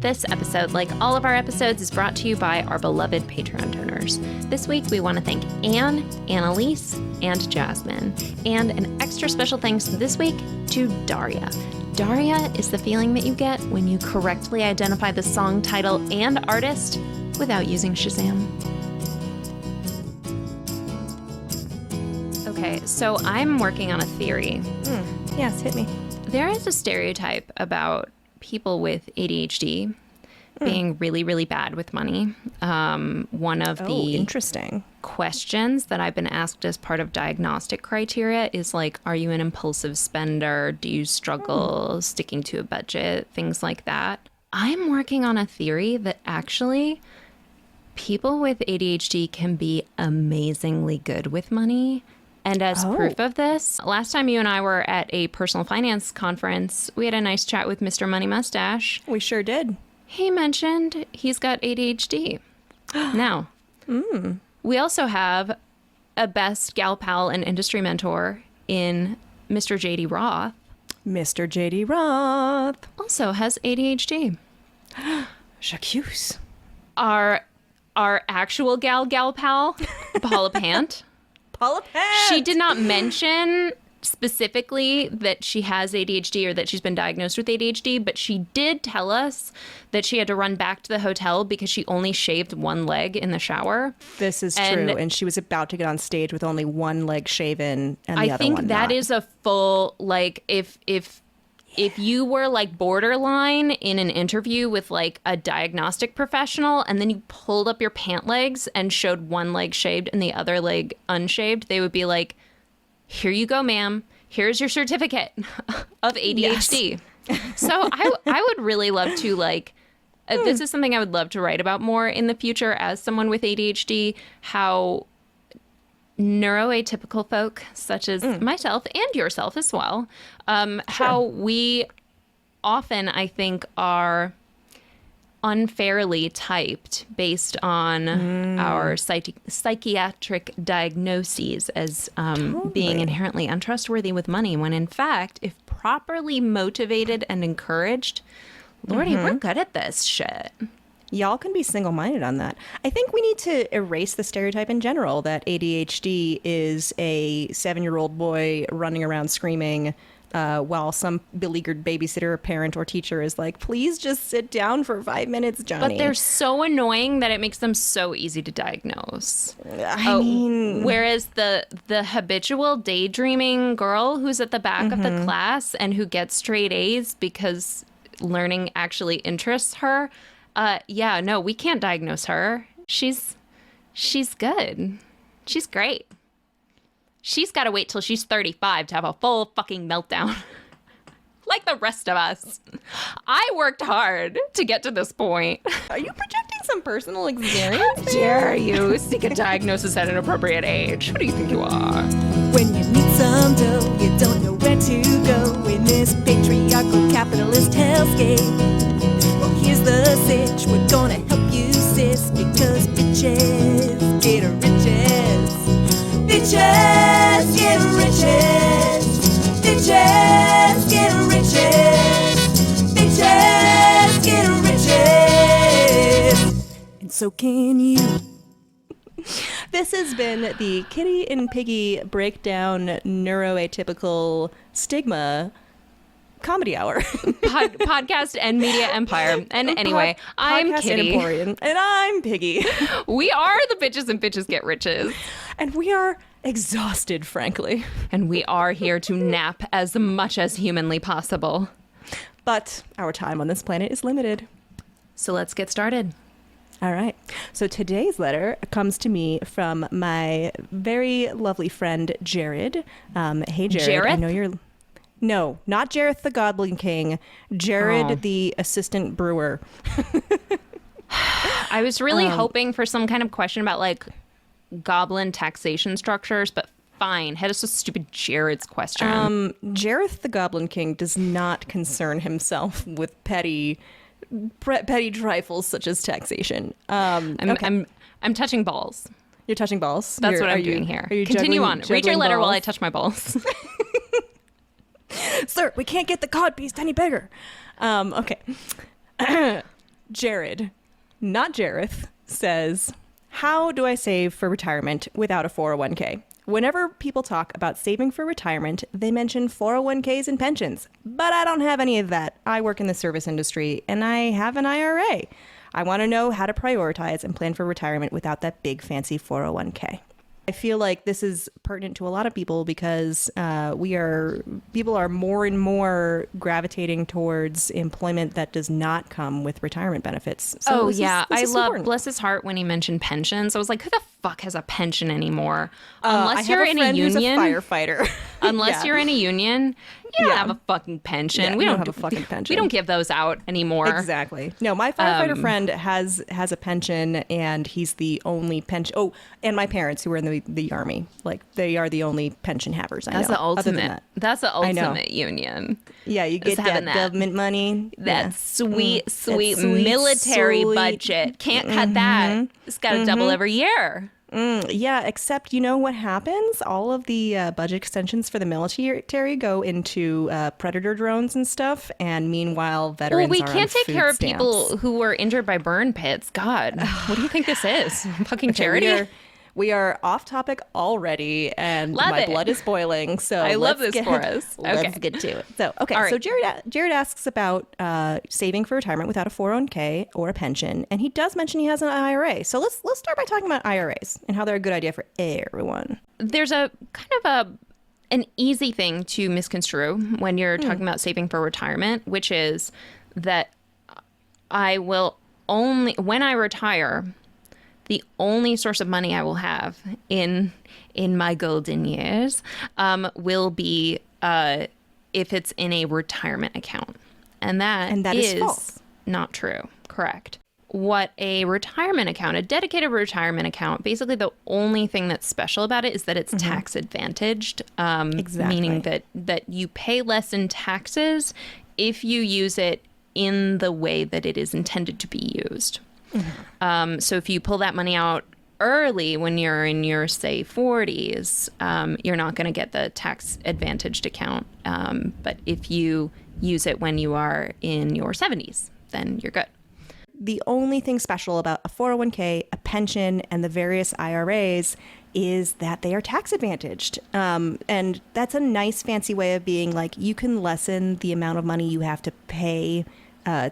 This episode, like all of our episodes, is brought to you by our beloved Patreon donors. This week, we want to thank Anne, Annalise, and Jasmine. And an extra special thanks this week to Daria. Daria is the feeling that you get when you correctly identify the song title and artist without using Shazam. Okay, so I'm working on a theory. Yes, hit me. There is a stereotype about people with ADHD being really, really bad with money. One of the interesting questions that I've been asked as part of diagnostic criteria is like, are you an impulsive spender? Do you struggle sticking to a budget? Things like that. I'm working on a theory that actually people with ADHD can be amazingly good with money. And as proof of this, last time you and I were at a personal finance conference, we had a nice chat with Mr. Money Mustache. We sure did. He mentioned he's got ADHD. Now, we also have a best gal pal and industry mentor in Mr. J.D. Roth. Mr. J.D. Roth Also has ADHD. J'accuse. Our actual gal pal, Paula Pant. Paula Pant. She did not mention specifically that she has ADHD or that she's been diagnosed with ADHD, but she did tell us that she had to run back to the hotel because she only shaved one leg in the shower. This is true, and she was about to get on stage with only one leg shaven and the other one not. I think that is a full, like, if you were like borderline in an interview with like a diagnostic professional and then you pulled up your pant legs and showed one leg shaved and the other leg unshaved, they would be like, here you go, ma'am. Here's your certificate of ADHD. Yes. So I would really love to like, this is something I would love to write about more in the future as someone with ADHD, how neuroatypical folk such as myself and yourself as well, how we often, I think, are unfairly typed based on our psychiatric diagnoses as being inherently untrustworthy with money, when in fact, if properly motivated and encouraged, Lordy, we're good at this shit. Y'all can be single-minded on that. I think we need to erase the stereotype in general that ADHD is a 7-year-old boy running around screaming while some beleaguered babysitter or parent or teacher is like, please just sit down for 5 minutes, Johnny. But they're so annoying that it makes them so easy to diagnose. I mean... Whereas the habitual daydreaming girl who's at the back of the class and who gets straight A's because learning actually interests her... no, we can't diagnose her. She's good. She's great. She's got to wait till she's 35 to have a full fucking meltdown. Like the rest of us. I worked hard to get to this point. Are you projecting some personal experience? How dare you seek a diagnosis at an appropriate age? Who do you think you are? When you need some dough, you don't know where to go in this patriarchal capitalist hellscape. Here's the sitch, we're gonna help you, sis, because bitches get riches. Bitches get riches. Bitches get riches. Bitches get riches. And so can you. This has been the Kitty and Piggy Breakdown Neuroatypical Stigma Comedy Hour. Podcast and media empire. And anyway, I'm Kitty. And I'm Piggy. We are the bitches and bitches get riches. And we are exhausted, frankly. And we are here to nap as much as humanly possible. But our time on this planet is limited. So let's get started. All right. So today's letter comes to me from my very lovely friend, Jared. Hey, Jared. Jareth? I know you're... No, not Jareth the Goblin King. Jared, the assistant brewer. I was really hoping for some kind of question about like goblin taxation structures, but fine. Had us a stupid Jared's question. Jareth the Goblin King does not concern himself with petty trifles such as taxation. I'm touching balls. You're touching balls? That's what I'm doing here. Continue on. Read your letter while I touch my balls. Sir, we can't get the codpiece any bigger. Okay. Jared, not Jareth, says, how do I save for retirement without a 401k? Whenever people talk about saving for retirement, they mention 401ks and pensions, but I don't have any of that. I work in the service industry and I have an IRA. I want to know how to prioritize and plan for retirement without that big fancy 401k. I feel like this is pertinent to a lot of people because people are more and more gravitating towards employment that does not come with retirement benefits. So I love, bless his heart, when he mentioned pensions. I was like, who the fuck has a pension anymore? Unless you're in a union, who's a firefighter. Unless you're in a union, you don't have a fucking pension. Yeah, we don't have a fucking pension. We don't give those out anymore. Exactly. No, my firefighter friend has a pension, and he's the only pension. Oh, and my parents, who were in the army, like they are the only pension havers I know. The ultimate. That. That's the ultimate union. Yeah, you get that government money. That sweet military budget. Can't cut that. It's got to double every year. Yeah, except you know what happens? All of the budget extensions for the military go into predator drones and stuff, and meanwhile, veterans we are can't on take food care of stamps. people who were injured by burn pits. God, what do you think this is? Fucking charity? We are off topic already, and my blood is boiling. So I love this for us. Let's get to it. So, okay. Right. So Jared asks about saving for retirement without a 401k or a pension, and he does mention he has an IRA. So let's start by talking about IRAs and how they're a good idea for everyone. There's a kind of an easy thing to misconstrue when you're talking about saving for retirement, which is that I will only, when I retire, the only source of money I will have in my golden years will be if it's in a retirement account. And that is false. Not true. Correct. What a retirement account, a dedicated retirement account, basically the only thing that's special about it is that it's tax advantaged. Exactly. Meaning that you pay less in taxes if you use it in the way that it is intended to be used. So if you pull that money out early when you're in your, say, 40s, you're not going to get the tax advantaged account. But if you use it when you are in your 70s, then you're good. The only thing special about a 401k, a pension, and the various IRAs is that they are tax advantaged. And that's a nice fancy way of being like, you can lessen the amount of money you have to pay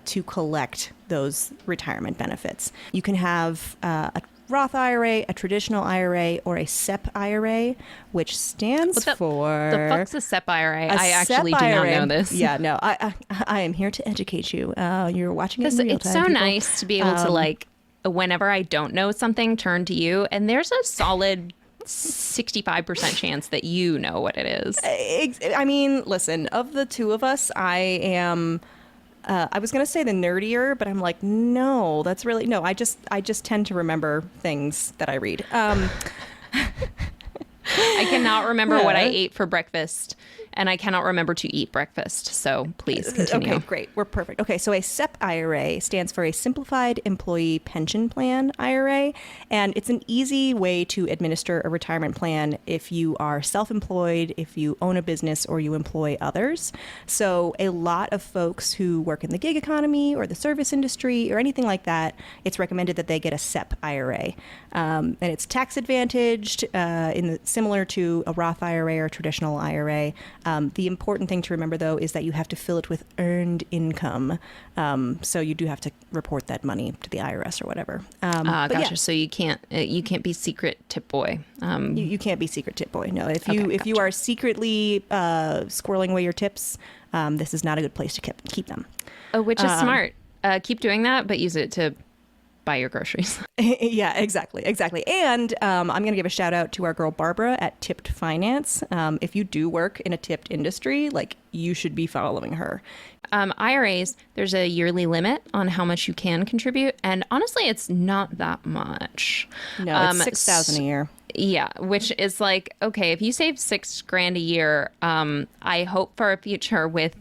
to collect those retirement benefits. You can have a Roth IRA, a traditional IRA, or a SEP IRA, which stands for... The fuck's a SEP IRA? I actually do not know this. Yeah, no, I am here to educate you. You're watching it in real time. It's so nice to be able to, like, whenever I don't know something, turn to you, and there's a solid 65% chance that you know what it is. I mean, listen, of the two of us, I am... I was going to say the nerdier, but I'm like, no, that's really, no, I just tend to remember things that I read. I cannot remember what I ate for breakfast, and I cannot remember to eat breakfast. So please continue. Okay, great. We're perfect. Okay, so a SEP IRA stands for a Simplified Employee Pension Plan IRA, and it's an easy way to administer a retirement plan if you are self-employed, if you own a business, or you employ others. So a lot of folks who work in the gig economy or the service industry or anything like that, it's recommended that they get a SEP IRA. And it's tax advantaged, similar to a Roth IRA or a traditional IRA. The important thing to remember, though, is that you have to fill it with earned income. So you do have to report that money to the IRS or whatever. Gotcha. Yeah. So you can't be secret tip boy. You can't be secret tip boy. No, if you you are secretly squirreling away your tips, this is not a good place to keep them. Oh, which is smart. Keep doing that, but use it to buy your groceries. Yeah, exactly. And I'm going to give a shout out to our girl Barbara at Tipped Finance. If you do work in a tipped industry, like, you should be following her. IRAs, there's a yearly limit on how much you can contribute, and honestly, it's not that much. No, it's $6,000 a year. Yeah, which is like, okay, if you save $6,000 a year, I hope for a future with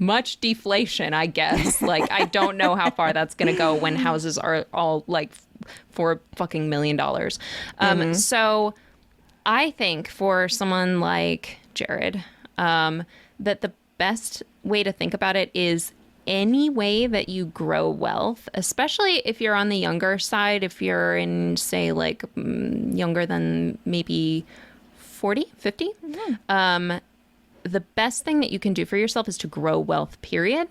much deflation, I guess. Like, I don't know how far that's going to go when houses are all like $4 fucking million. So I think for someone like Jared, that the best way to think about it is any way that you grow wealth, especially if you're on the younger side, if you're in, say, like younger than maybe 40, 50, the best thing that you can do for yourself is to grow wealth, period.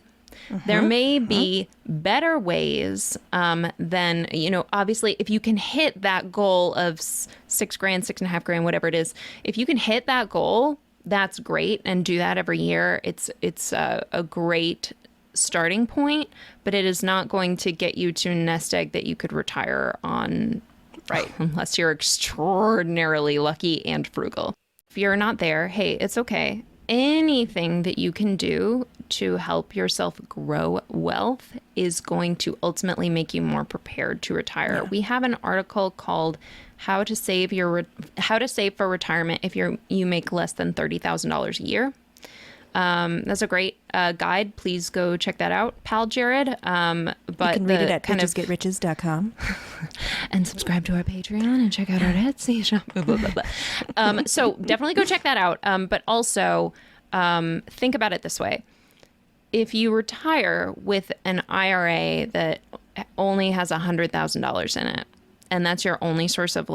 There may be better ways than, obviously, if you can hit that goal of $6,000, $6.5 grand, whatever it is, if you can hit that goal, that's great, and do that every year. It's a great starting point, but it is not going to get you to a nest egg that you could retire on, right? Unless you're extraordinarily lucky and frugal. If you're not there, hey, it's okay. Anything that you can do to help yourself grow wealth is going to ultimately make you more prepared to retire. Yeah. We have an article called How to Save for Retirement if you make less than $30,000 a year. That's a great guide. Please go check that out, pal Jared. But you can read it at bitchesgetriches.com. And subscribe to our Patreon and check out our Etsy shop. Blah, blah, blah. So definitely go check that out. But also think about it this way. If you retire with an IRA that only has $100,000 in it, and that's your only source of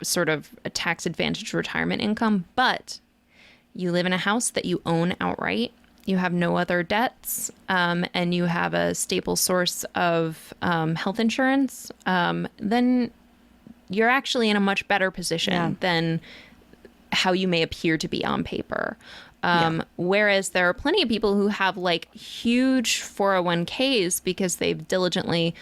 sort of a tax advantage retirement income, but you live in a house that you own outright, you have no other debts, and you have a stable source of health insurance, then you're actually in a much better position than how you may appear to be on paper. Whereas there are plenty of people who have huge 401ks because they've diligently,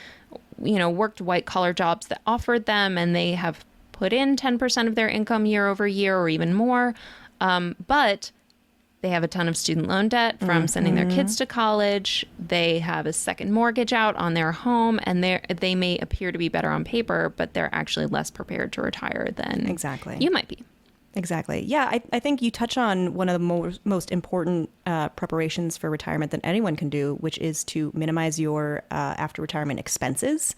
worked white collar jobs that offered them, and they have put in 10% of their income year over year or even more. But they have a ton of student loan debt from sending their kids to college. They have a second mortgage out on their home, and they may appear to be better on paper, but they're actually less prepared to retire than you might be. Exactly. Yeah, I think you touch on one of the most important preparations for retirement that anyone can do, which is to minimize your after retirement expenses.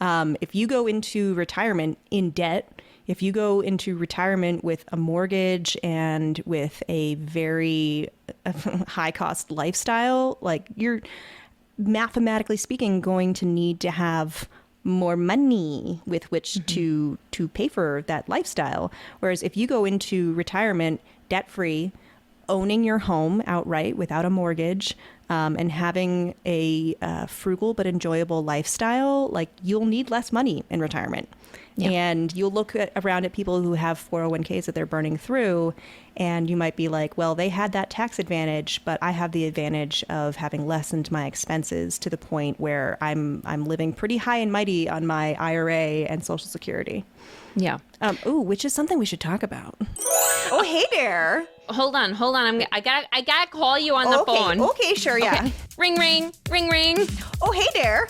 If you go into retirement in debt, if you go into retirement with a mortgage and with a very high cost lifestyle, you're mathematically speaking going to need to have more money with which to pay for that lifestyle. Whereas if you go into retirement debt-free, owning your home outright without a mortgage, and having a frugal but enjoyable lifestyle, you'll need less money in retirement. Yeah. And you'll look around at people who have 401ks that they're burning through, and you might be like, well, they had that tax advantage, but I have the advantage of having lessened my expenses to the point where I'm living pretty high and mighty on my IRA and Social Security. Yeah. Which is something we should talk about. Oh, hey there. Hold on. I gotta call you on the phone. Okay, sure, yeah. Okay. Ring. Oh, hey there.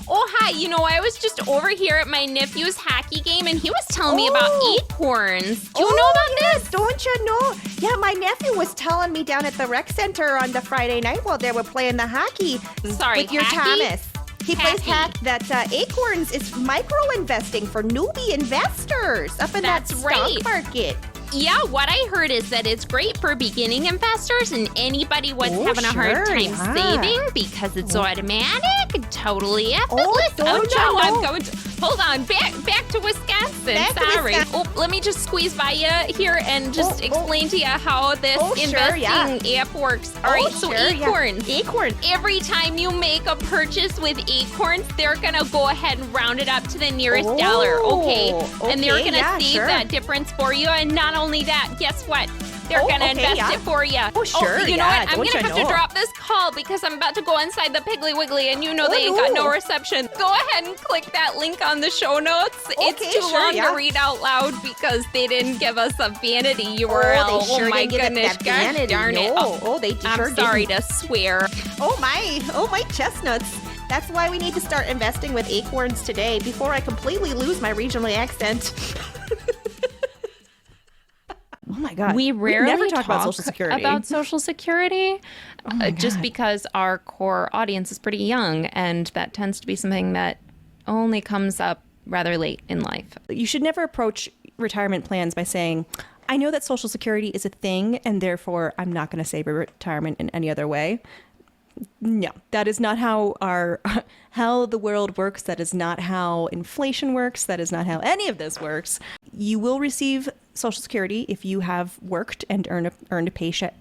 Oh, hi. I was just over here at my nephew's hockey game, and he was telling me about acorns. Do you know about this? Don't you know? Yeah, my nephew was telling me down at the rec center on the Friday night while they were playing the hockey. Sorry, with your hacky? Thomas. He plays hack that Acorns is micro-investing for newbie investors up in that stock market. Yeah, what I heard is that it's great for beginning investors and anybody who's having a hard time saving because it's automatic, totally effortless. I'm going to hold on. Back to Wisconsin. Sorry. Let me just squeeze by you here and just explain to you how this investing app works. All right, so Acorns. Acorn. Every time you make a purchase with Acorns, they're gonna go ahead and round it up to the nearest dollar. Okay, and they're gonna save that difference for you. And not only that, guess what? They're gonna invest it for you. Oh, sure. You know what? I'm gonna have to drop this call because I'm about to go inside the Piggly Wiggly, and they ain't got no reception. Go ahead and click that link on the show notes. It's too long to read out loud because they didn't give us a vanity URL. Oh my goodness, gosh darn it. I'm sorry to swear. Oh my chestnuts. That's why we need to start investing with Acorns today before I completely lose my regional accent. Oh my God. We rarely never talk about Social Security. Just because our core audience is pretty young, and that tends to be something that only comes up rather late in life. You should never approach retirement plans by saying, I know that Social Security is a thing, and therefore I'm not going to save a retirement in any other way. No, that is not how how the world works. That is not how inflation works. That is not how any of this works. You will receive Social Security if you have worked and earned a paycheck.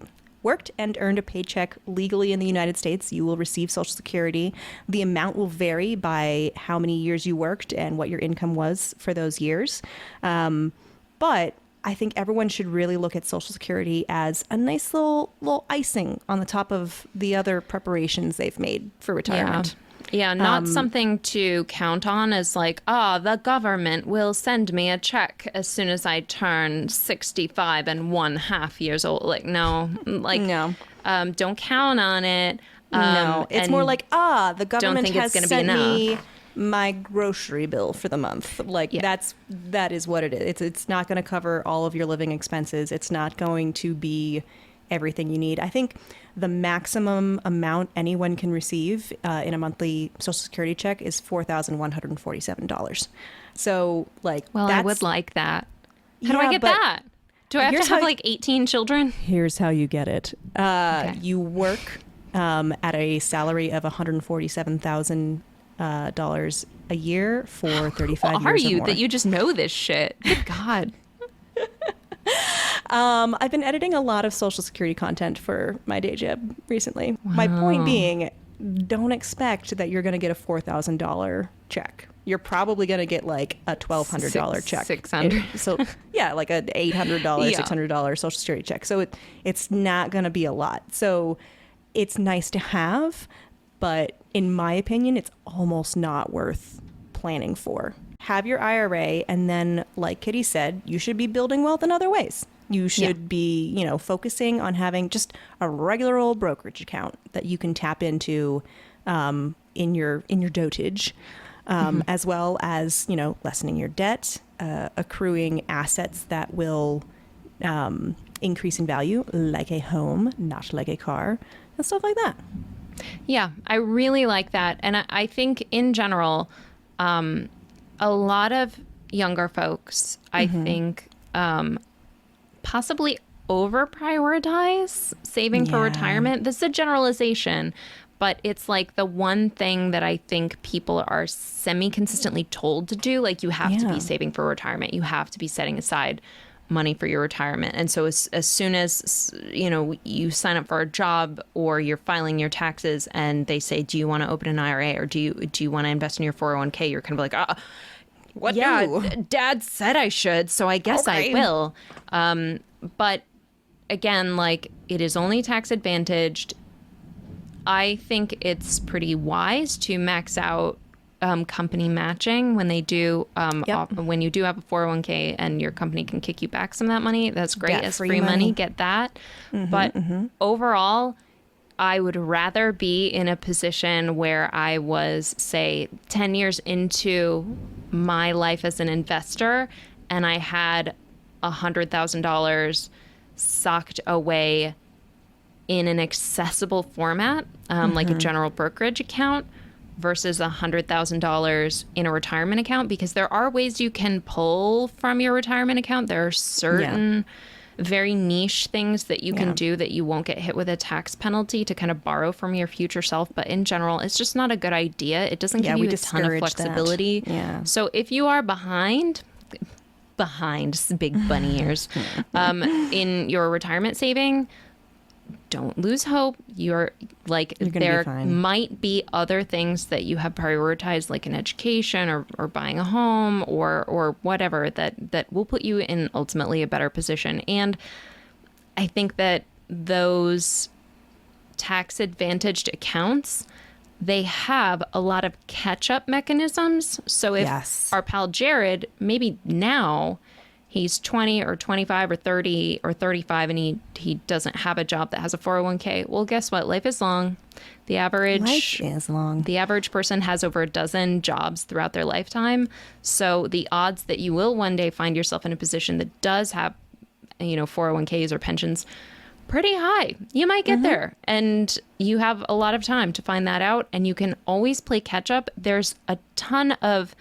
Worked and earned a paycheck legally in the United States, you will receive Social Security. The amount will vary by how many years you worked and what your income was for those years. But I think everyone should really look at Social Security as a nice little icing on the top of the other preparations they've made for retirement. Yeah, not something to count on as like, the government will send me a check as soon as I turn 65 and 1/2 years old. Like, no, No. Don't count on it. No, it's more like, the government think has it's gonna be sent me enough. my grocery bill for the month. Like, Yeah. that is what it is. It's not going to cover all of your living expenses. It's not going to be everything you need. I think the maximum amount anyone can receive in a monthly Social Security check is $4,147. So, like, Well, I would like that. How do I Yeah, get but that? Do I have here's to have how- like 18 children? Here's how you get it. Okay. You work at a salary of $147,000 a year for 35 Who are years or you more. that you just know this shit? Good God. I've been editing a lot of Social Security content for my day job recently. My point being, don't expect that you're going to get a $4,000 check. You're probably going to get like a $1,200 check. 600. So yeah, like a $800, Yeah. $600 Social Security check. So it's not going to be a lot. So it's nice to have, but in my opinion, it's almost not worth planning for. Have your IRA, and then, like Kitty said, you should be building wealth in other ways. You should be, focusing on having just a regular old brokerage account that you can tap into in your dotage, as well as, lessening your debt, accruing assets that will increase in value, like a home, not like a car, and stuff like that. Yeah, I really like that. And I think in general, a lot of younger folks, I think, possibly over prioritize saving for Yeah. retirement. This is a generalization, but it's like the one thing that I think people are semi-consistently told to do. Like, you have to Yeah. be saving for retirement. You have to be setting aside money for your retirement. And so as soon as, you sign up for a job or you're filing your taxes and they say, do you want to open an IRA or do you want to invest in your 401k? You're kind of like, what? Yeah, Ooh. Dad said I should, so I guess Okay. I will. But again, like, it is only tax advantaged. I think it's pretty wise to max out company matching when they do Yep. when you do have a 401k and your company can kick you back some of that money. That's great. As Debt-free free money, money. get that. But overall, I would rather be in a position where I was, say, 10 years into my life as an investor and I had $100,000 socked away in an accessible format, like a general brokerage account, versus $100,000 in a retirement account, because there are ways you can pull from your retirement account. There are certain very niche things that you can Yeah. do that you won't get hit with a tax penalty to kind of borrow from your future self. But in general, it's just not a good idea. It doesn't Yeah, give we you a ton of discourage that. flexibility. Yeah. So if you are behind big bunny ears in your retirement saving, don't lose hope. You're like, You're gonna be there fine. might be other things that you have prioritized, like an education or buying a home or whatever, that will put you in ultimately a better position. And I think that those tax advantaged accounts, they have a lot of catch-up mechanisms. So if Yes. our pal Jared, maybe now he's 20 or 25 or 30 or 35 and he doesn't have a job that has a 401k, well, guess what? Life is long. The average Life is long. the average person has over a dozen jobs throughout their lifetime. So the odds that you will one day find yourself in a position that does have, 401ks or pensions, pretty high. You might get there, and you have a lot of time to find that out, and you can always play catch up. There's a ton of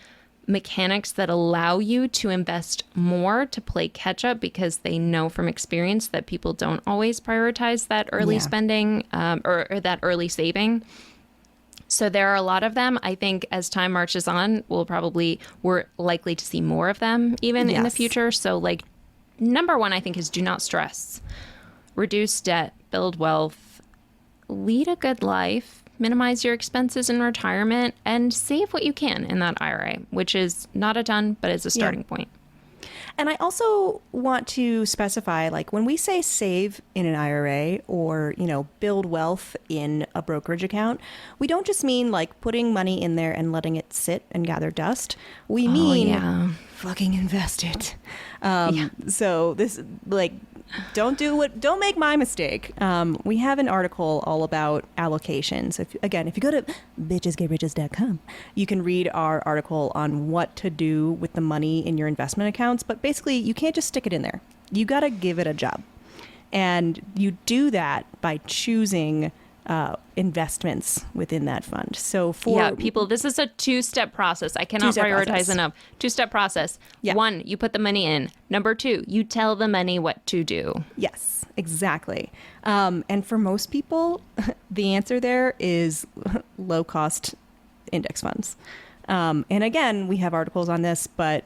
mechanics that allow you to invest more to play catch up, because they know from experience that people don't always prioritize that early spending or that early saving. So there are a lot of them. I think as time marches on, we're likely to see more of them even in the future. So like number one, I think, is do not stress, reduce debt, build wealth, lead a good life, minimize your expenses in retirement, and save what you can in that IRA, which is not a ton, but is a starting point. And I also want to specify, like, when we say save in an IRA or, build wealth in a brokerage account, we don't just mean like putting money in there and letting it sit and gather dust. We mean fucking invest it. So this, like, don't make my mistake. We have an article all about allocations. If you go to bitchesgetriches.com, you can read our article on what to do with the money in your investment accounts. But basically, you can't just stick it in there. You got to give it a job. And you do that by choosing investments within that fund. So people, this is a two-step process. I cannot prioritize enough. Two-step process. Yeah. 1, you put the money in. Number 2, you tell the money what to do. Yes, exactly. And for most people, the answer there is low-cost index funds. And again, we have articles on this, but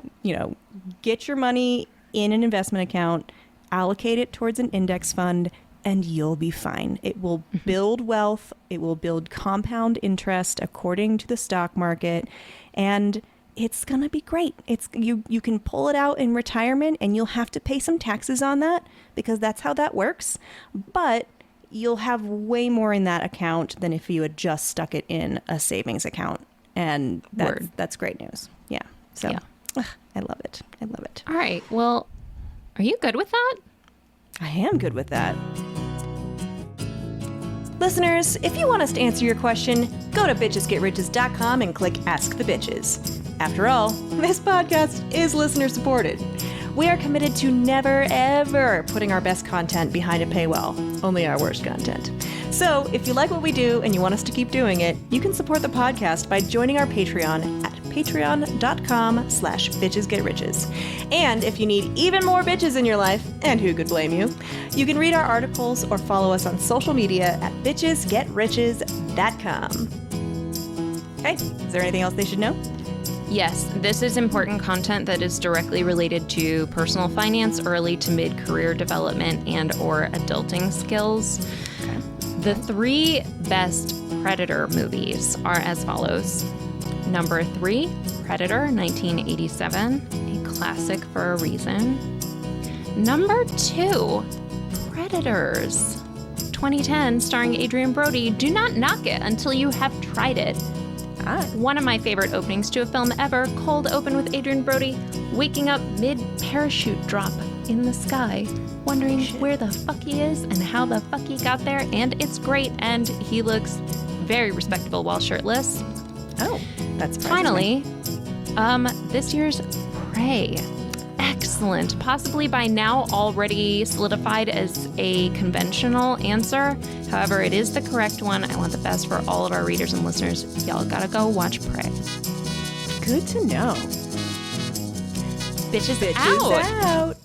get your money in an investment account, allocate it towards an index fund, and you'll be fine. It will build wealth. It will build compound interest according to the stock market. And it's going to be great. You can pull it out in retirement, and you'll have to pay some taxes on that because that's how that works. But you'll have way more in that account than if you had just stuck it in a savings account. And that's great news. Yeah. So I love it. I love it. All right. Well, are you good with that? I am good with that. Listeners, if you want us to answer your question, go to bitchesgetriches.com and click Ask the Bitches. After all, this podcast is listener supported. We are committed to never, ever putting our best content behind a paywall, only our worst content. So if you like what we do and you want us to keep doing it, you can support the podcast by joining our Patreon at patreon.com/bitchesgetriches. And if you need even more bitches in your life, and who could blame you, you can read our articles or follow us on social media at bitchesgetriches.com. Okay, is there anything else they should know? Yes, this is important content that is directly related to personal finance, early to mid-career development, and or adulting skills. Okay. The 3 best Predator movies are as follows. Number 3, Predator, 1987, a classic for a reason. Number 2, Predators, 2010, starring Adrian Brody. Do not knock it until you have tried it. One of my favorite openings to a film ever, cold open with Adrian Brody waking up mid-parachute drop in the sky, wondering where the fuck he is and how the fuck he got there, and it's great, and he looks very respectable while shirtless. Oh, that's finally, this year's Prey. Excellent. Possibly by now already solidified as a conventional answer. However, it is the correct one. I want the best for all of our readers and listeners. Y'all gotta go watch Prey. Good to know. Bitches out.